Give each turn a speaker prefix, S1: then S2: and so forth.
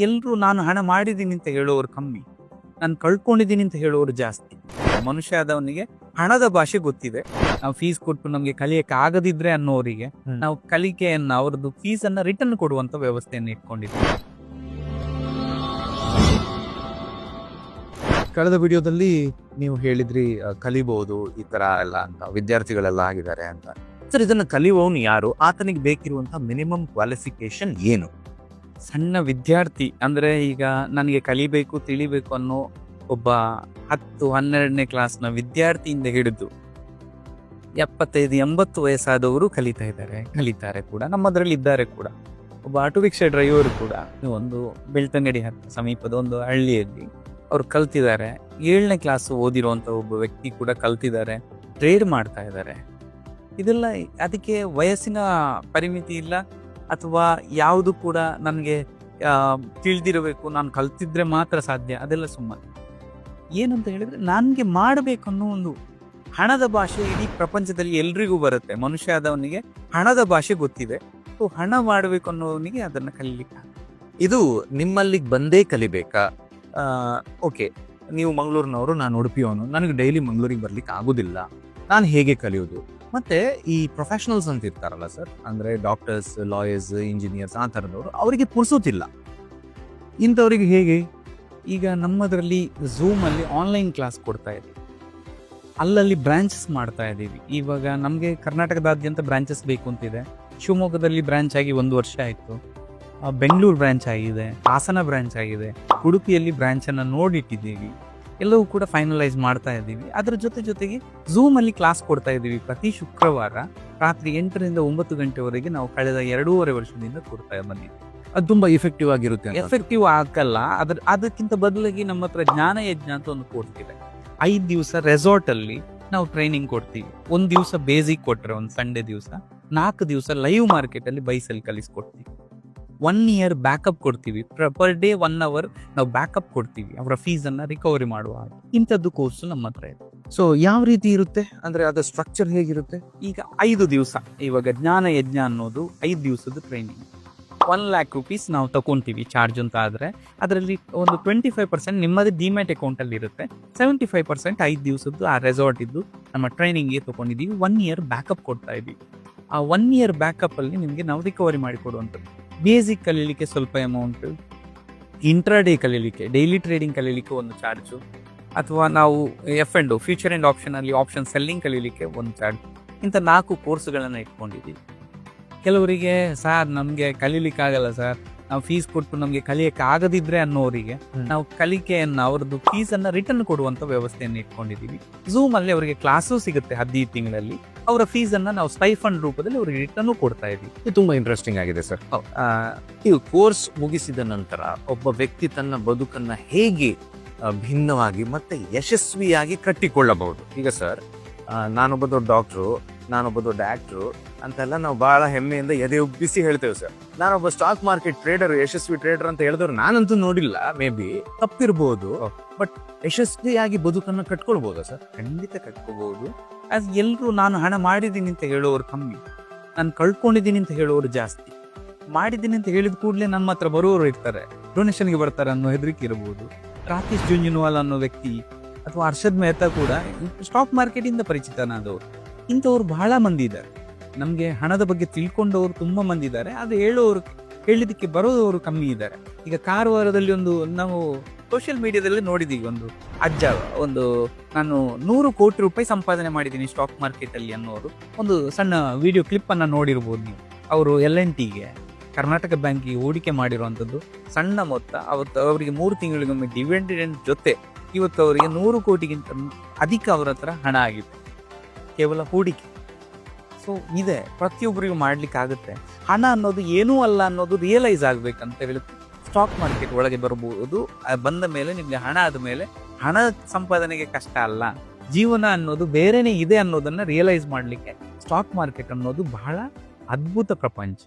S1: ಎಲ್ಲರೂ ನಾನು ಹಣ ಮಾಡಿದ್ದೀನಿ ಅಂತ ಹೇಳೋರು ಕಮ್ಮಿ, ನಾನು ಕಳ್ಕೊಂಡಿದ್ದೀನಿ ಅಂತ ಹೇಳೋರು ಜಾಸ್ತಿ. ಮನುಷ್ಯ ಆದವನಿಗೆ ಹಣದ ಭಾಷೆ ಗೊತ್ತಿದೆ. ನಾವು ಫೀಸ್ ಕೊಟ್ಟು ನಮ್ಗೆ ಕಲಿಯಕ್ಕೆ ಆಗದಿದ್ರೆ ಅನ್ನೋರಿಗೆ ನಾವು ಕಲಿಕೆಯನ್ನ ಅವ್ರದ್ದು ಫೀಸ್ ಅನ್ನ ರಿಟರ್ನ್ ಕೊಡುವಂತ ವ್ಯವಸ್ಥೆಯನ್ನು ಇಟ್ಕೊಂಡಿದ್ದೀವಿ.
S2: ಕಳೆದ ವಿಡಿಯೋದಲ್ಲಿ ನೀವು ಹೇಳಿದ್ರಿ ಕಲಿಬಹುದು ಈ ತರ ಎಲ್ಲ ಅಂತ, ವಿದ್ಯಾರ್ಥಿಗಳೆಲ್ಲ ಆಗಿದ್ದಾರೆ ಅಂತ. ಸರ್, ಇದನ್ನ ಕಲಿಯುವವನು ಯಾರು? ಆತನಿಗೆ ಬೇಕಿರುವಂತಹ ಮಿನಿಮಮ್ ಕ್ವಾಲಿಫಿಕೇಶನ್ ಏನು?
S1: ಸಣ್ಣ ವಿದ್ಯಾರ್ಥಿ ಅಂದ್ರೆ ಈಗ ನನಗೆ ಕಲಿಬೇಕು ತಿಳಿಬೇಕು ಅನ್ನೋ ಒಬ್ಬ 10-12ನೇ ಕ್ಲಾಸ್ನ ವಿದ್ಯಾರ್ಥಿಯಿಂದ ಹಿಡಿದು 75-80 ವಯಸ್ಸಾದವರು ಕಲಿತಾರೆ ಕೂಡ. ನಮ್ಮದ್ರಲ್ಲಿ ಇದ್ದಾರೆ ಕೂಡ. ಒಬ್ಬ ಆಟೋ ರಿಕ್ಷಾ ಡ್ರೈವರ್ ಕೂಡ ಒಂದು ಬೆಳ್ತಂಗಡಿ ಸಮೀಪದ ಒಂದು ಹಳ್ಳಿಯಲ್ಲಿ ಅವ್ರು ಕಲ್ತಿದ್ದಾರೆ. 7ನೇ ಕ್ಲಾಸ್ ಓದಿರುವಂತ ಒಬ್ಬ ವ್ಯಕ್ತಿ ಕೂಡ ಕಲ್ತಿದ್ದಾರೆ, ಟ್ರೇಡ್ ಮಾಡ್ತಾ ಇದ್ದಾರೆ. ಇದೆಲ್ಲ ಅದಕ್ಕೆ ವಯಸ್ಸಿನ ಪರಿಮಿತಿ ಇಲ್ಲ, ಅಥವಾ ಯಾವುದು ಕೂಡ ನನಗೆ ತಿಳಿದಿರಬೇಕು, ನಾನು ಕಲ್ತಿದ್ರೆ ಮಾತ್ರ ಸಾಧ್ಯ, ಅದೆಲ್ಲ ಸುಮ್ಮನೆ. ಏನಂತ ಹೇಳಿದ್ರೆ ನನಗೆ ಮಾಡಬೇಕು ಅನ್ನೋ ಒಂದು ಹಣದ ಭಾಷೆ ಇಡೀ ಪ್ರಪಂಚದಲ್ಲಿ ಎಲ್ರಿಗೂ ಬರುತ್ತೆ. ಮನುಷ್ಯ ಆದವನಿಗೆ ಹಣದ ಭಾಷೆ ಗೊತ್ತಿದೆ. ಸೊ ಹಣ ಮಾಡಬೇಕು ಅನ್ನೋವನಿಗೆ ಅದನ್ನ ಕಲಿಲಿಕ್ಕೆ.
S2: ಇದು ನಿಮ್ಮಲ್ಲಿಗೆ ಬಂದೇ ಕಲಿಬೇಕಾ? ಓಕೆ, ನೀವು ಮಂಗಳೂರಿನವರು, ನಾನು ಉಡುಪಿಯವನು, ನನಗೆ ಡೈಲಿ ಮಂಗಳೂರಿಗೆ ಬರ್ಲಿಕ್ಕೆ ಆಗುದಿಲ್ಲ, ನಾನು ಹೇಗೆ ಕಲಿಯೋದು? ಮತ್ತೆ ಈ ಪ್ರೊಫೆಷನಲ್ಸ್ ಅಂತ ಇರ್ತಾರಲ್ಲ ಸರ್, ಅಂದ್ರೆ ಡಾಕ್ಟರ್ಸ್, ಲಾಯರ್ಸ್, ಇಂಜಿನಿಯರ್ಸ್, ಆ ಥರದವರು, ಅವರಿಗೆ ಪುರ್ಸೋತಿಲ್ಲ, ಇಂಥವ್ರಿಗೆ ಹೇಗೆ?
S1: ಈಗ ನಮ್ಮದ್ರಲ್ಲಿ ಝೂಮ್ ಅಲ್ಲಿ ಆನ್ಲೈನ್ ಕ್ಲಾಸ್ ಕೊಡ್ತಾ ಇದ್ದೀವಿ, ಅಲ್ಲಲ್ಲಿ ಬ್ರಾಂಚಸ್ ಮಾಡ್ತಾ ಇದ್ದೀವಿ. ಇವಾಗ ನಮಗೆ ಕರ್ನಾಟಕದಾದ್ಯಂತ ಬ್ರಾಂಚಸ್ ಬೇಕು ಅಂತಿದೆ. ಶಿವಮೊಗ್ಗದಲ್ಲಿ ಬ್ರಾಂಚ್ ಆಗಿ 1 ವರ್ಷ ಆಯಿತು, ಬೆಂಗಳೂರು ಬ್ರಾಂಚ್ ಆಗಿದೆ, ಹಾಸನ ಬ್ರಾಂಚ್ ಆಗಿದೆ, ಉಡುಪಿಯಲ್ಲಿ ಬ್ರಾಂಚನ್ನು ನೋಡಿಟ್ಟಿದ್ದೀವಿ. ಎಲ್ಲವೂ ಕೂಡ ಫೈನಲೈಸ್ ಮಾಡ್ತಾ ಇದ್ದೀವಿ. ಅದರ ಜೊತೆಗೆ ಝೂಮಲ್ಲಿ ಕ್ಲಾಸ್ ಕೊಡ್ತಾ ಇದ್ದೀವಿ. ಪ್ರತಿ ಶುಕ್ರವಾರ ರಾತ್ರಿ 8ರಿಂದ 9 ಗಂಟೆವರೆಗೆ ನಾವು ಕಳೆದ 2.5 ವರ್ಷದಿಂದ ಕೊಡ್ತಾ ಬಂದಿದ್ದೀವಿ.
S2: ಅದು ತುಂಬಾ ಎಫೆಕ್ಟಿವ್ ಆಗಿರುತ್ತೆ.
S1: ಎಫೆಕ್ಟಿವ್ ಆಗಲ್ಲ, ಅದಕ್ಕಿಂತ ಬದಲಾಗಿ ನಮ್ಮ ಹತ್ರ ಜ್ಞಾನ ಯಜ್ಞ ಅಂತ ಒಂದು ಕೋರ್ಸ್ ಇದೆ. 5 ದಿವಸ ರೆಸಾರ್ಟ್ ಅಲ್ಲಿ ನಾವು ಟ್ರೈನಿಂಗ್ ಕೊಡ್ತೀವಿ. 1 ದಿವಸ ಬೇಸಿಕ್ ಕೊಟ್ರೆ, ಒಂದು ಸಂಡೇ ದಿವಸ 4 ದಿವಸ ಲೈವ್ ಮಾರ್ಕೆಟ್ ಅಲ್ಲಿ ಬೈಸಲ್ಲಿ ಕಲಿಸ್ಕೊಡ್ತೀವಿ. 1 ಇಯರ್ ಬ್ಯಾಕಪ್ ಕೊಡ್ತೀವಿ. ಪರ್ ಡೇ 1 ಅವರ್ ನಾವು ಬ್ಯಾಕಪ್ ಕೊಡ್ತೀವಿ, ಅವರ ಫೀಸ್ ಅನ್ನ ರಿಕವರಿ ಮಾಡುವ. ಇಂಥದ್ದು ಕೋರ್ಸ್ ನಮ್ಮ ಹತ್ರ ಇದೆ.
S2: ಸೊ ಯಾವ ರೀತಿ ಇರುತ್ತೆ ಅಂದ್ರೆ ಅದರ ಸ್ಟ್ರಕ್ಚರ್ ಹೇಗಿರುತ್ತೆ?
S1: ಈಗ 5 ದಿವಸ, ಇವಾಗ ಜ್ಞಾನ ಯಜ್ಞ ಅನ್ನೋದು 5 ದಿವಸದ ಟ್ರೈನಿಂಗ್. 1 lakh rupees ನಾವು ತಗೊಂತೀವಿ ಚಾರ್ಜ್ ಅಂತ ಆದ್ರೆ, ಅದರಲ್ಲಿ ಒಂದು 25% ನಿಮ್ಮದೇ ಡಿಮ್ಯಾಟ್ ಅಕೌಂಟ್ ಅಲ್ಲಿ ಇರುತ್ತೆ. 75% 5 ದಿವಸದ್ದು ಆ ರೆಸಾರ್ಟ್ ಇದ್ದು ನಮ್ಮ ಟ್ರೈನಿಂಗ್ಗೆ ತಗೊಂಡಿದ್ದೀವಿ. 1 ಇಯರ್ ಬ್ಯಾಕಪ್ ಕೊಡ್ತಾ ಇದ್ದೀವಿ. ಆ 1 ಇಯರ್ ಬ್ಯಾಕಪ್ ಅಲ್ಲಿ ನಿಮಗೆ ನಾವು ರಿಕವರಿ ಮಾಡಿಕೊಡುವಂಥದ್ದು. ಬೇಸಿಕ್ ಕಲೀಲಿಕ್ಕೆ ಸ್ವಲ್ಪ ಅಮೌಂಟ್, ಇಂಟ್ರಾಡೇ ಕಲೀಲಿಕ್ಕೆ, ಡೈಲಿ ಟ್ರೇಡಿಂಗ್ ಕಲೀಲಿಕ್ಕೆ ಒಂದು ಚಾರ್ಜು, ಅಥವಾ ನಾವು F&O ಫ್ಯೂಚರ್ ಆ್ಯಂಡ್ ಆಪ್ಷನ್ ಅಲ್ಲಿ ಆಪ್ಷನ್ ಸೆಲ್ಲಿಂಗ್ ಕಲೀಲಿಕ್ಕೆ ಒಂದು ಚಾರ್ಜ್. ಇಂಥ 4 ಕೋರ್ಸ್ಗಳನ್ನು ಇಟ್ಕೊಂಡಿದ್ದೀವಿ. ಕೆಲವರಿಗೆ ಸರ್ ನಮಗೆ ಕಲೀಲಿಕ್ಕಾಗಲ್ಲ ಸರ್, ನಾವು ಫೀಸ್ ಕೊಟ್ಟು ನಮಗೆ ಕಲಿಯಕ್ಕೆ ಆಗದಿದ್ರೆ ಅನ್ನೋರಿಗೆ ನಾವು ಕಲಿಕೆಯನ್ನ ಅವ್ರದ್ದು ಫೀಸ್ ಅನ್ನ ರಿಟರ್ನ್ ಕೊಡುವಂತ ವ್ಯವಸ್ಥೆಯನ್ನು ಇಟ್ಕೊಂಡಿದ್ದೀವಿ. ಝೂಮ್ ಅಲ್ಲಿ ಅವರಿಗೆ ಕ್ಲಾಸು ಸಿಗುತ್ತೆ 15 ತಿಂಗಳಲ್ಲಿ. ಅವರ ಫೀಸ್ ಅನ್ನ ನಾವು ಸ್ಟೈಫಂಡ್ ರೂಪದಲ್ಲಿ ಅವ್ರಿಗೆ ರಿಟರ್ನ್ ಕೊಡ್ತಾ ಇದೀವಿ.
S2: ಇದು ತುಂಬಾ ಇಂಟ್ರೆಸ್ಟಿಂಗ್ ಆಗಿದೆ ಸರ್. ನೀವು ಕೋರ್ಸ್ ಮುಗಿಸಿದ ನಂತರ ಒಬ್ಬ ವ್ಯಕ್ತಿ ತನ್ನ ಬದುಕನ್ನ ಹೇಗೆ ಭಿನ್ನವಾಗಿ ಮತ್ತೆ ಯಶಸ್ವಿಯಾಗಿ ಕಟ್ಟಿಕೊಳ್ಳಬಹುದು? ಈಗ ಸರ್, ನಾನೊಬ್ಬ ದೊಡ್ಡ ಡಾಕ್ಟ್ರು, ನಾನೊಬ್ಬ ದೊಡ್ಡ ಆಕ್ಟ್ರು ಅಂತೆಲ್ಲ ನಾವು ಬಹಳ ಹೆಮ್ಮೆಯಿಂದ ಎದೆ ಉಬ್ಬಿಸಿ ಹೇಳ್ತೇವೆ ಸರ್. ನಾನೊಬ್ಬ ಸ್ಟಾಕ್ ಮಾರ್ಕೆಟ್ ಟ್ರೇಡರ್, ಯಶಸ್ವಿ ಟ್ರೇಡರ್ ಅಂತ ಹೇಳಿದವ್ರು ನಾನಂತೂ ನೋಡಿಲ್ಲ. ಮೇ ಬಿ ತಪ್ಪಿರ್ಬೋದು, ಬಟ್ ಯಶಸ್ವಿಯಾಗಿ ಬದುಕನ್ನು ಕಟ್ಕೊಳ್ಬೋದಾ ಸರ್?
S1: ಖಂಡಿತ ಕಟ್ಕೋಬಹುದು. ಎಲ್ಲರೂ ನಾನು ಹಣ ಮಾಡಿದ್ದೀನಿ ಅಂತ ಹೇಳೋರು ಕಮ್ಮಿ, ನಾನು ಕಳ್ಕೊಂಡಿದ್ದೀನಿ ಅಂತ ಹೇಳೋರು ಜಾಸ್ತಿ. ಮಾಡಿದ್ದೀನಿ ಅಂತ ಹೇಳಿದ ಕೂಡಲೇ ನಮ್ಮ ಹತ್ರ ಬರುವವರು ಇರ್ತಾರೆ, ಡೊನೇಷನ್ಗೆ ಬರ್ತಾರೆ ಅನ್ನೋ ಹೆದರಿಕೆ ಇರಬಹುದು. ರಾಕೇಶ್ ಜುಂಜುನ್ವಾಲ್ ಅನ್ನೋ ವ್ಯಕ್ತಿ ಅಥವಾ ಹರ್ಷದ್ ಮೆಹ್ತಾ ಕೂಡ ಸ್ಟಾಕ್ ಮಾರ್ಕೆಟ್ ಇಂದ ಪರಿಚಿತನಾದವರು. ಇಂಥವ್ರು ಬಹಳ ಮಂದಿ ಇದ್ದಾರೆ. ನಮಗೆ ಹಣದ ಬಗ್ಗೆ ತಿಳ್ಕೊಂಡವರು ತುಂಬಾ ಮಂದಿ ಇದ್ದಾರೆ, ಅದು ಹೇಳಿದಕ್ಕೆ ಬರೋದವರು ಕಮ್ಮಿ ಇದ್ದಾರೆ. ಈಗ ಕಾರವಾರದಲ್ಲಿ ನಾವು ಸೋಷಿಯಲ್ ಮೀಡಿಯಾದಲ್ಲಿ ನೋಡಿದೀವಿ, ಒಂದು ಅಜ್ಜ, ನಾನು 100 ಕೋಟಿ ರೂಪಾಯಿ ಸಂಪಾದನೆ ಮಾಡಿದ್ದೀನಿ ಸ್ಟಾಕ್ ಮಾರ್ಕೆಟ್ ಅಲ್ಲಿ ಅನ್ನೋರು ಒಂದು ಸಣ್ಣ ವಿಡಿಯೋ ಕ್ಲಿಪ್ ಅನ್ನ ನೋಡಿರ್ಬೋದು ನೀವು. ಅವರು L&Tಗೆ, ಕರ್ನಾಟಕ ಬ್ಯಾಂಕಿಗೆ ಹೂಡಿಕೆ ಮಾಡಿರುವಂಥದ್ದು ಸಣ್ಣ ಮೊತ್ತ. ಅವತ್ತು ಅವರಿಗೆ 3 ತಿಂಗಳಿಗೊಮ್ಮೆ ಡಿವಿಡೆಂಡ್ ಜೊತೆ ಇವತ್ತು ಅವರಿಗೆ 100 ಕೋಟಿಗಿಂತ ಅಧಿಕ ಅವರ ಹತ್ರ ಹಣ ಆಗಿದೆ, ಕೇವಲ ಹೂಡಿಕೆ. ಸೊ ಇದೆ, ಪ್ರತಿಯೊಬ್ಬರಿಗೂ ಮಾಡ್ಲಿಕ್ಕೆ ಆಗುತ್ತೆ. ಹಣ ಅನ್ನೋದು ಏನೂ ಅಲ್ಲ ಅನ್ನೋದು ರಿಯಲೈಸ್ ಆಗ್ಬೇಕಂತ ಹೇಳುತ್ತೆ. ಸ್ಟಾಕ್ ಮಾರ್ಕೆಟ್ ಒಳಗೆ ಬರ್ಬೋದು, ಬಂದ ಮೇಲೆ ನಿಮ್ಗೆ ಹಣ ಆದ ಮೇಲೆ ಹಣ ಸಂಪಾದನೆಗೆ ಕಷ್ಟ ಅಲ್ಲ, ಜೀವನ ಅನ್ನೋದು ಬೇರೆನೇ ಇದೆ ಅನ್ನೋದನ್ನ ರಿಯಲೈಸ್ ಮಾಡ್ಲಿಕ್ಕೆ ಸ್ಟಾಕ್ ಮಾರ್ಕೆಟ್ ಅನ್ನೋದು ಬಹಳ ಅದ್ಭುತ ಪ್ರಪಂಚ.